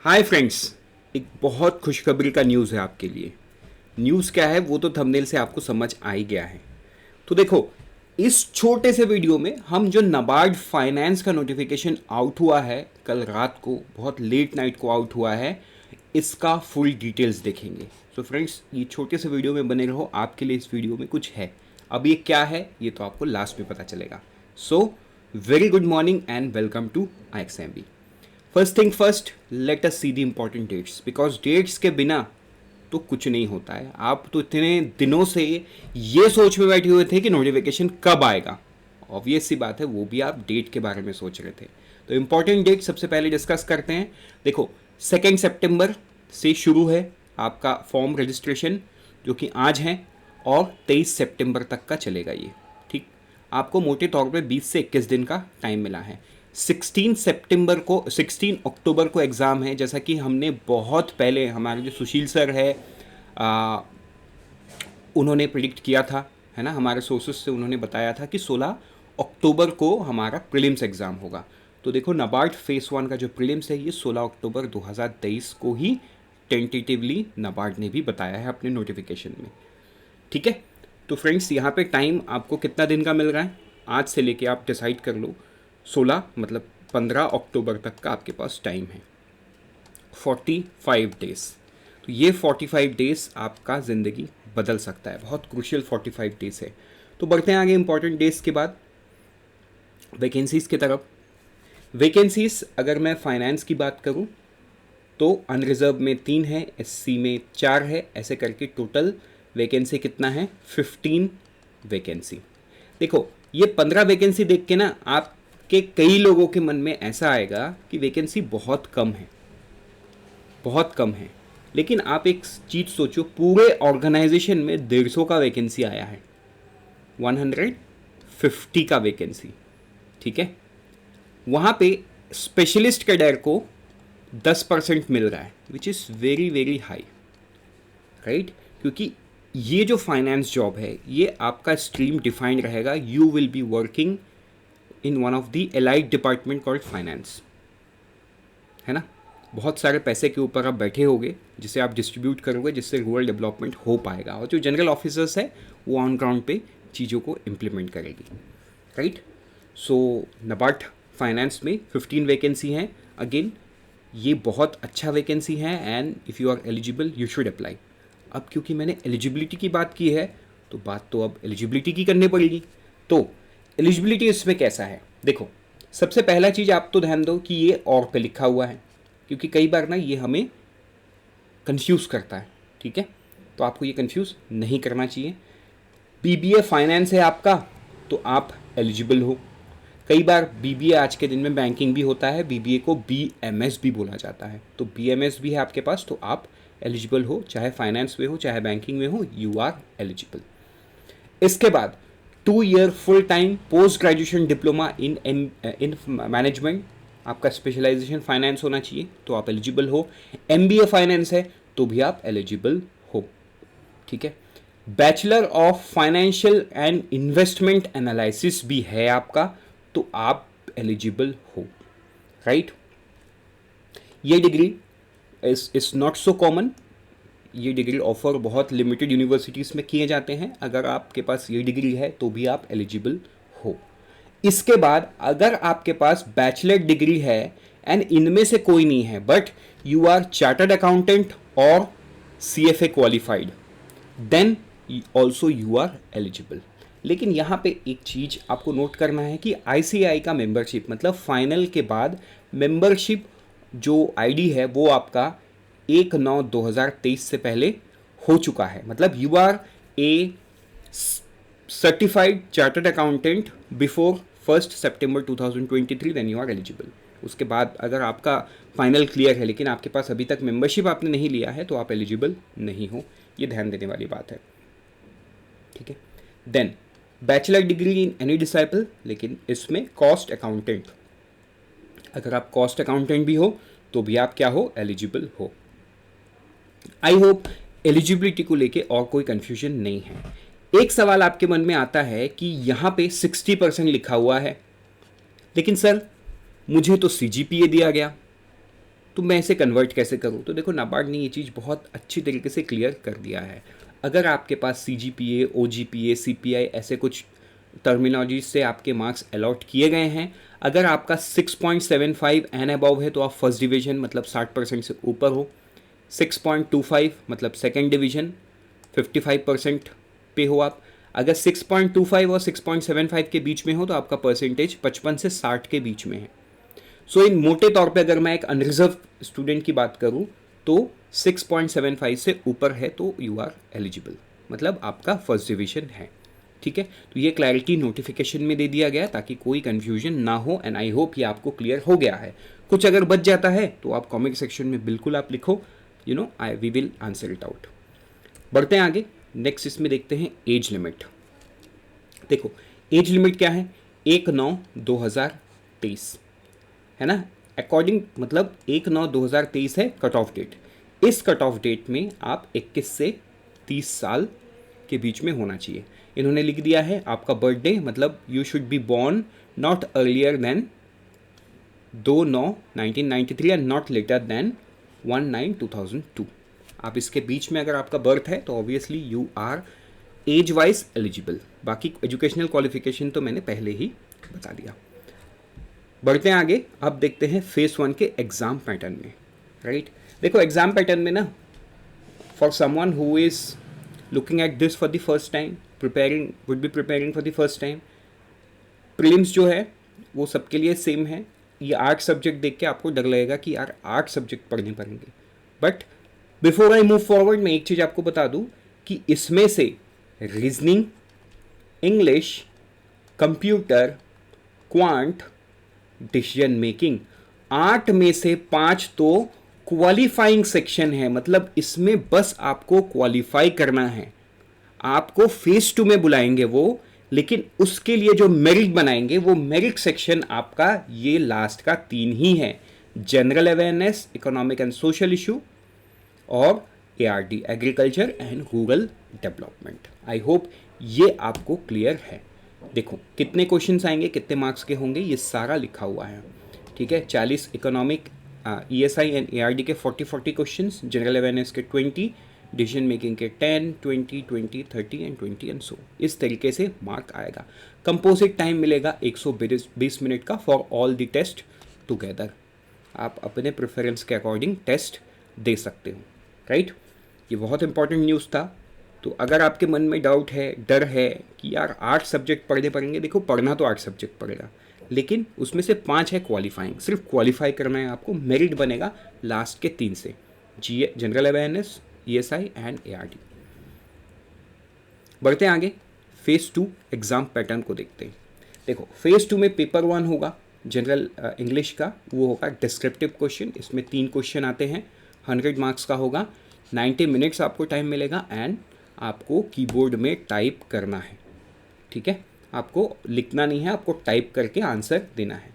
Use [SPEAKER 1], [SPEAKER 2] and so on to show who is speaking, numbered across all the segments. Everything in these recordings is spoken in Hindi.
[SPEAKER 1] हाय फ्रेंड्स, एक बहुत खुशखबरी का न्यूज़ है आपके लिए। न्यूज़ क्या है वो तो थंबनेल से आपको समझ आ ही गया है। तो देखो, इस छोटे से वीडियो में हम जो नाबार्ड फाइनेंस का नोटिफिकेशन आउट हुआ है कल रात को, बहुत लेट नाइट को आउट हुआ है, इसका फुल डिटेल्स देखेंगे। सो फ्रेंड्स, ये छोटे से वीडियो में बने रहो, आपके लिए इस वीडियो में कुछ है। अब ये क्या है ये तो आपको लास्ट में पता चलेगा। So very good morning and welcome to IXMB। First thing first, let us see the important dates, because dates के बिना तो कुछ नहीं होता है। आप तो इतने दिनों से ये सोच में बैठे हुए थे कि नोटिफिकेशन कब आएगा। ऑब्वियस सी बात है, वो भी आप डेट के बारे में सोच रहे थे। तो इम्पॉर्टेंट डेट सबसे पहले डिस्कस करते हैं। देखो, 2 सितंबर से शुरू है आपका फॉर्म रजिस्ट्रेशन, जो कि आज है, और 23 सितंबर तक का चलेगा ये। ठीक, आपको मोटे तौर पे 20 से 21 दिन का टाइम मिला है। 16 अक्टूबर को एग्ज़ाम है, जैसा कि हमने बहुत पहले हमारे जो सुशील सर है आ, उन्होंने प्रिडिक्ट किया था, है ना। हमारे सोर्सेस से उन्होंने बताया था कि 16 अक्टूबर को हमारा प्रीलिम्स एग्ज़ाम होगा। तो देखो, नाबार्ड फेस 1 का जो प्रीलिम्स है ये 16 अक्टूबर 2023 को ही टेंटेटिवली नाबार्ड ने भी बताया है अपने नोटिफिकेशन में। ठीक है, तो फ्रेंड्स यहाँ पे टाइम आपको कितना दिन का मिल रहा है आज से लेके, आप डिसाइड कर लो। 16 मतलब 15 अक्टूबर तक का आपके पास टाइम है, 45 डेज़। तो ये 45 डेज़ आपका ज़िंदगी बदल सकता है, बहुत क्रूशियल 45 डेज़ है। तो बढ़ते हैं आगे इंपॉर्टेंट डेज़ के बाद वैकेंसीज़ की तरफ। वैकेंसीज़ अगर मैं फाइनेंस की बात करूं तो अनरिजर्व में 3 है, SC में 4 है, ऐसे करके टोटल वैकेंसी कितना है, 15 वैकेंसी। देखो, ये 15 वैकेंसी देख के ना आपके कई लोगों के मन में ऐसा आएगा कि वैकेंसी बहुत कम है, बहुत कम है। लेकिन आप एक चीज़ सोचो, पूरे ऑर्गेनाइजेशन में 150 का वैकेंसी आया है, 150 का वैकेंसी। ठीक है, वहाँ पे स्पेशलिस्ट कैडर को 10% मिल रहा है, which is very very high, right. क्योंकि ये जो फाइनेंस जॉब है ये आपका स्ट्रीम डिफाइंड रहेगा। You will be working in one of the allied department called finance, है ना। बहुत सारे पैसे के ऊपर आप बैठे होगे जिसे आप डिस्ट्रीब्यूट करोगे, जिससे रूरल डेवलपमेंट हो पाएगा, और जो जनरल ऑफिसर्स है वो ऑन ग्राउंड पे चीज़ों को इम्प्लीमेंट करेगी, राइट। सो नाबार्ड फाइनेंस में 15 वैकेंसी हैं। अगेन, ये बहुत अच्छा वैकेंसी है and if you are eligible you should apply. अब क्योंकि मैंने एलिजिबिलिटी की बात की है तो बात तो अब एलिजिबिलिटी की करनी पड़ेगी। तो एलिजिबिलिटी इसमें कैसा है, देखो, सबसे पहला चीज़ आप तो ध्यान दो कि ये और पे लिखा हुआ है, क्योंकि कई बार ना ये हमें कंफ्यूज करता है। ठीक है, तो आपको ये कंफ्यूज नहीं करना चाहिए। BBA फाइनेंस है आपका तो आप एलिजिबल हो। कई बार BBA आज के दिन में बैंकिंग भी होता है, BBA को BMS भी बोला जाता है, तो BMS भी है आपके पास, तो आप एलिजिबल हो, चाहे फाइनेंस में हो चाहे बैंकिंग में हो, यू आर एलिजिबल। इसके बाद 2 year full time post graduation diploma in management, आपका स्पेशलाइजेशन फाइनेंस होना चाहिए तो आप एलिजिबल हो। MBA फाइनेंस है तो भी आप एलिजिबल हो। ठीक है, bachelor of financial and investment analysis भी है आपका तो आप एलिजिबल हो, राइट। ये degree is not so common, ये डिग्री ऑफर बहुत लिमिटेड यूनिवर्सिटीज़ में किए जाते हैं। अगर आपके पास ये डिग्री है तो भी आप एलिजिबल हो। इसके बाद अगर आपके पास बैचलर डिग्री है एंड इनमें से कोई नहीं है but you are chartered accountant और CFA qualified, then also you are eligible. लेकिन यहाँ पे एक चीज़ आपको नोट करना है कि ICAI का मेंबरशिप, मतलब फाइनल के बाद मेंबरशिप जो ID है वो आपका 1/9/2023 से पहले हो चुका है। मतलब you are a certified chartered accountant before 1 सितंबर 2023, देन यू आर एलिजिबल। उसके बाद अगर आपका फाइनल क्लियर है लेकिन आपके पास अभी तक मेंबरशिप आपने नहीं लिया है तो आप एलिजिबल नहीं हो, ये ध्यान देने वाली बात है। ठीक है, then bachelor degree in any discipline, लेकिन इसमें कॉस्ट अकाउंटेंट, अगर आप कॉस्ट अकाउंटेंट भी हो तो भी आप क्या हो, एलिजिबल हो। आई होप एलिजिबिलिटी को लेके और कोई कंफ्यूजन नहीं है। एक सवाल आपके मन में आता है कि यहाँ पे 60% लिखा हुआ है, लेकिन सर मुझे तो CGPA दिया गया, तो मैं इसे कन्वर्ट कैसे करूँ? तो देखो नाबार्ड ने ये चीज़ बहुत अच्छी तरीके से क्लियर कर दिया है। अगर आपके पास CGPA, OGPA, CPI ऐसे कुछ टर्मिनोलॉजी से आपके मार्क्स अलॉट किए गए हैं, अगर आपका 6.75 एंड अबव है तो आप फर्स्ट डिवीजन मतलब 60% से ऊपर हो, 6.25 मतलब सेकेंड डिवीजन 55% पे हो आप, अगर 6.25 और 6.75 के बीच में हो तो आपका परसेंटेज 55 से 60 के बीच में है। सो इन मोटे तौर पे अगर मैं एक अनरिजर्व स्टूडेंट की बात करूं तो 6.75 से ऊपर है तो यू आर एलिजिबल, मतलब आपका फर्स्ट डिवीजन है। ठीक है, तो ये क्लैरिटी नोटिफिकेशन में दे दिया गया ताकि कोई कंफ्यूजन ना हो, एंड आई होप ये आपको क्लियर हो गया है। कुछ अगर बच जाता है तो आप कमेंट सेक्शन में बिल्कुल आप लिखो, we will answer it out. बढ़ते हैं आगे। नेक्स्ट इसमें देखते हैं एज लिमिट। देखो एज लिमिट क्या है, 1/9/2023 है ना, अकॉर्डिंग मतलब 1/9/2023 है कट ऑफ डेट। इस कट ऑफ डेट में आप 21 से 30 साल के बीच में होना चाहिए। इन्होंने लिख दिया है आपका बर्थडे, मतलब you should be born not earlier than 2/9/1993 and not later than 1/9/2002। आप इसके बीच में अगर आपका बर्थ है तो obviously you are age wise eligible. बाकी एजुकेशनल क्वालिफिकेशन तो मैंने पहले ही बता दिया। बढ़ते हैं आगे। अब देखते हैं फेस 1 के एग्जाम पैटर्न में। राइट, देखो एग्जाम पैटर्न में ना, for someone who is looking at this for the first time, would be preparing for the first time, prelims जो है वो सबके लिए सेम है। ये 8 सब्जेक्ट देख के आपको डर लगेगा कि यार 8 सब्जेक्ट पढ़ने पड़ेंगे, but before I move forward मैं एक चीज़ आपको बता दूं कि इसमें से reasoning, English, computer, quant, decision making, 8 में से 5 तो क्वालिफाइंग सेक्शन है, मतलब इसमें बस आपको क्वालिफाई करना है। आपको फेस 2 में बुलाएंगे वो, लेकिन उसके लिए जो मेरिट बनाएंगे वो मेरिट सेक्शन आपका ये लास्ट का 3 ही है, general awareness, economic and social issue और ARD agriculture and rural development. I hope ये आपको क्लियर है। देखो कितने क्वेश्चंस आएंगे, कितने मार्क्स के होंगे, ये सारा लिखा हुआ है। ठीक है, 40 इकोनॉमिक, ESI एंड ARD के 40 क्वेश्चंस, जनरल अवेयरनेस के 20, डिसीजन मेकिंग के 10, 20, 20, 30 एंड 20 एंड सो, इस तरीके से मार्क आएगा। कंपोजिट टाइम मिलेगा 120 मिनट का for all the test together. आप अपने प्रेफरेंस के अकॉर्डिंग टेस्ट दे सकते हो। राइट, ये बहुत इंपॉर्टेंट न्यूज़ था। तो अगर आपके मन में डाउट है, डर है कि यार 8 सब्जेक्ट पढ़ने पड़ेंगे, देखो पढ़ना तो 8 सब्जेक्ट पड़ेगा, लेकिन उसमें से 5 है क्वालिफाइंग, सिर्फ क्वालिफाई करना है आपको, मेरिट बनेगा लास्ट के 3 से, general awareness, ESI and ARD। बढ़ते हैं आगे, फेज 2 एग्जाम पैटर्न को देखते हैं। देखो फेज 2 में पेपर 1 होगा जनरल इंग्लिश का, वो होगा डिस्क्रिप्टिव क्वेश्चन। इसमें 3 क्वेश्चन आते हैं, 100 मार्क्स का होगा, 90 मिनट्स आपको टाइम मिलेगा एंड आपको कीबोर्ड में टाइप करना है। ठीक है, आपको लिखना नहीं है, आपको टाइप करके आंसर देना है।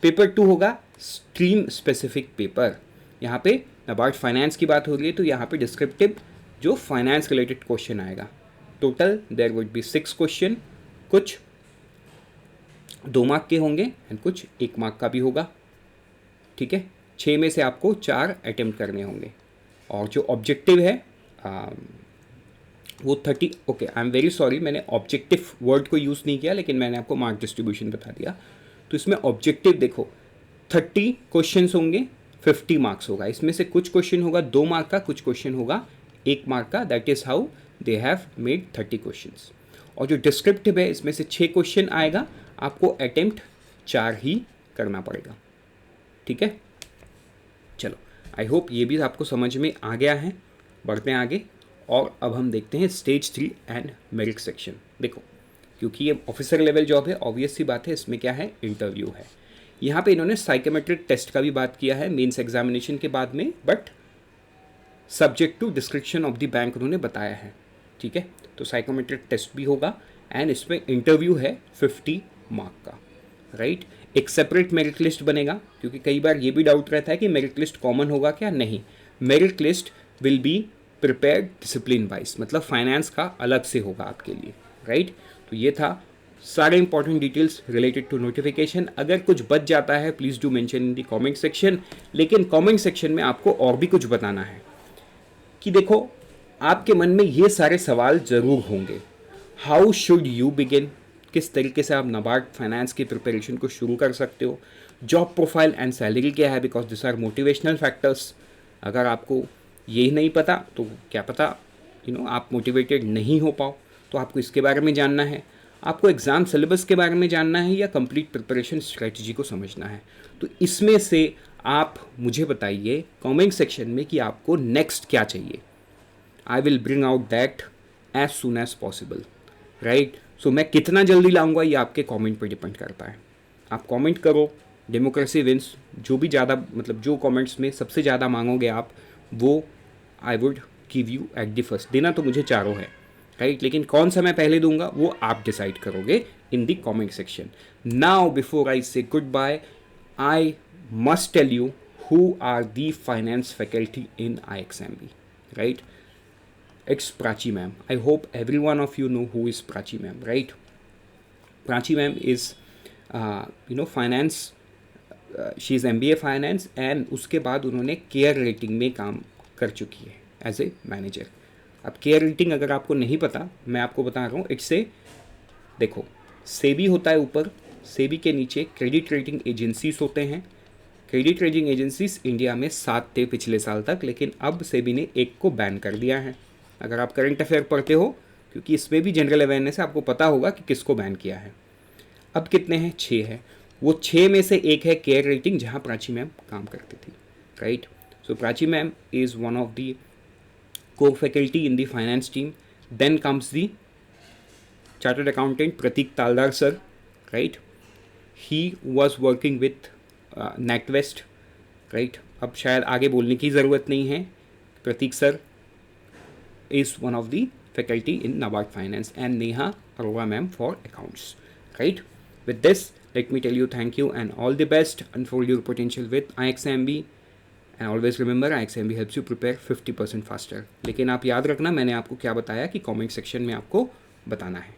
[SPEAKER 1] पेपर 2 होगा स्ट्रीम स्पेसिफिक पेपर। यहाँ पे नाबार्ड फाइनेंस की बात हो रही है तो यहाँ पे डिस्क्रिप्टिव जो फाइनेंस रिलेटेड क्वेश्चन आएगा। Total there would be 6 question, कुछ 2 मार्क के होंगे एंड कुछ 1 मार्क का भी होगा। ठीक है, 6 में से आपको 4 अटेम्प्ट करने होंगे और जो ऑब्जेक्टिव है वो 30। Okay, I am very sorry, मैंने ऑब्जेक्टिव वर्ड को यूज़ नहीं किया, लेकिन मैंने आपको मार्क डिस्ट्रीब्यूशन बता दिया। तो इसमें ऑब्जेक्टिव देखो 30 क्वेश्चंस होंगे, 50 मार्क्स होगा। इसमें से कुछ क्वेश्चन होगा 2 मार्क का, कुछ क्वेश्चन होगा 1 मार्क का। That is how they have made 30 questions. और जो डिस्क्रिप्टिव है इसमें से 6 क्वेश्चन आएगा, आपको अटेम्प्ट 4 ही करना पड़ेगा। ठीक है, चलो आई होप ये भी आपको समझ में आ गया है। बढ़ते हैं आगे और अब हम देखते हैं स्टेज 3 एंड मेरिट सेक्शन। देखो क्योंकि ये ऑफिसर लेवल जॉब है, ऑब्वियस सी बात है, इसमें क्या है, इंटरव्यू है। यहाँ पे इन्होंने साइकोमेट्रिक टेस्ट का भी बात किया है मेंस एग्जामिनेशन के बाद में, but subject to description of the bank उन्होंने बताया है। ठीक है, तो साइकोमेट्रिक टेस्ट भी होगा एंड इसमें इंटरव्यू है 50 मार्क का। राइट, एक सेपरेट मेरिट लिस्ट बनेगा, क्योंकि कई बार ये भी डाउट रहता है कि मेरिट लिस्ट कॉमन होगा क्या, नहीं। Merit list will be prepared discipline wise, मतलब फाइनेंस का अलग से होगा आपके लिए। राइट, तो ये था सारे important details related to notification. अगर कुछ बच जाता है please do mention in the comment section, लेकिन कमेंट सेक्शन में आपको और भी कुछ बताना है कि देखो आपके मन में ये सारे सवाल ज़रूर होंगे। हाउ शुड यू बिगिन, किस तरीके से आप नाबार्ड फाइनेंस की प्रिपरेशन को शुरू कर सकते हो, जॉब प्रोफाइल एंड सैलरी क्या है, because this are motivational factors. अगर आपको यही नहीं पता तो क्या पता आप मोटिवेटेड नहीं हो पाओ, तो आपको इसके बारे में जानना है, आपको एग्ज़ाम सिलेबस के बारे में जानना है, या कंप्लीट प्रिपरेशन स्ट्रेटजी को समझना है। तो इसमें से आप मुझे बताइए कमेंट सेक्शन में कि आपको नेक्स्ट क्या चाहिए। I will bring out that as soon as possible, right. So मैं कितना जल्दी लाऊंगा ये आपके कमेंट पर डिपेंड करता है। आप कमेंट करो, डेमोक्रेसी विंस। जो भी ज़्यादा मतलब जो कमेंट्स में सबसे ज़्यादा मांगोगे आप, वो I would give you at the first. देना तो मुझे चारों है, राइट, लेकिन कौन सा मैं पहले दूंगा वो आप डिसाइड करोगे in the comment section. Now before I say goodbye, I must tell you who are the finance faculty in IXMB, right? It's Prachi ma'am. I hope every one of you know who is Prachi ma'am, right? Prachi ma'am is finance, she is MBA finance and उसके बाद उन्होंने केयर रेटिंग में काम कर चुकी है एज ए मैनेजर। अब केयर रेटिंग अगर आपको नहीं पता, मैं आपको बता रहा हूँ। इससे देखो सेबी होता है ऊपर, सेबी के नीचे क्रेडिट रेटिंग एजेंसीज होते हैं। क्रेडिट रेटिंग एजेंसीज इंडिया में 7 थे पिछले साल तक, लेकिन अब सेबी ने एक को बैन कर दिया है। अगर आप करंट अफेयर पढ़ते हो, क्योंकि इसमें भी जनरल अवेयरनेस है, आपको पता होगा कि किसको बैन किया है। अब कितने हैं? 6 है। वो 6 में से एक है केयर रेटिंग, जहाँ प्राची मैम काम करती थी, right. So Prachi ma'am is one of the co faculty in the finance team. Then comes the chartered accountant Prateek Taldar sir, right. He was working with NatWest, right. अब शायद आगे बोलने की ज़रूरत नहीं है। Prateek sir is one of the faculty in NABARD Finance and Neha Arora ma'am for accounts, right? With this, let me tell you thank you and all the best. Unfold your potential with IXMB and always remember IXMB helps you prepare 50% faster. लेकिन आप याद रखना मैंने आपको क्या बताया कि कमेंट सेक्शन में आपको बताना है।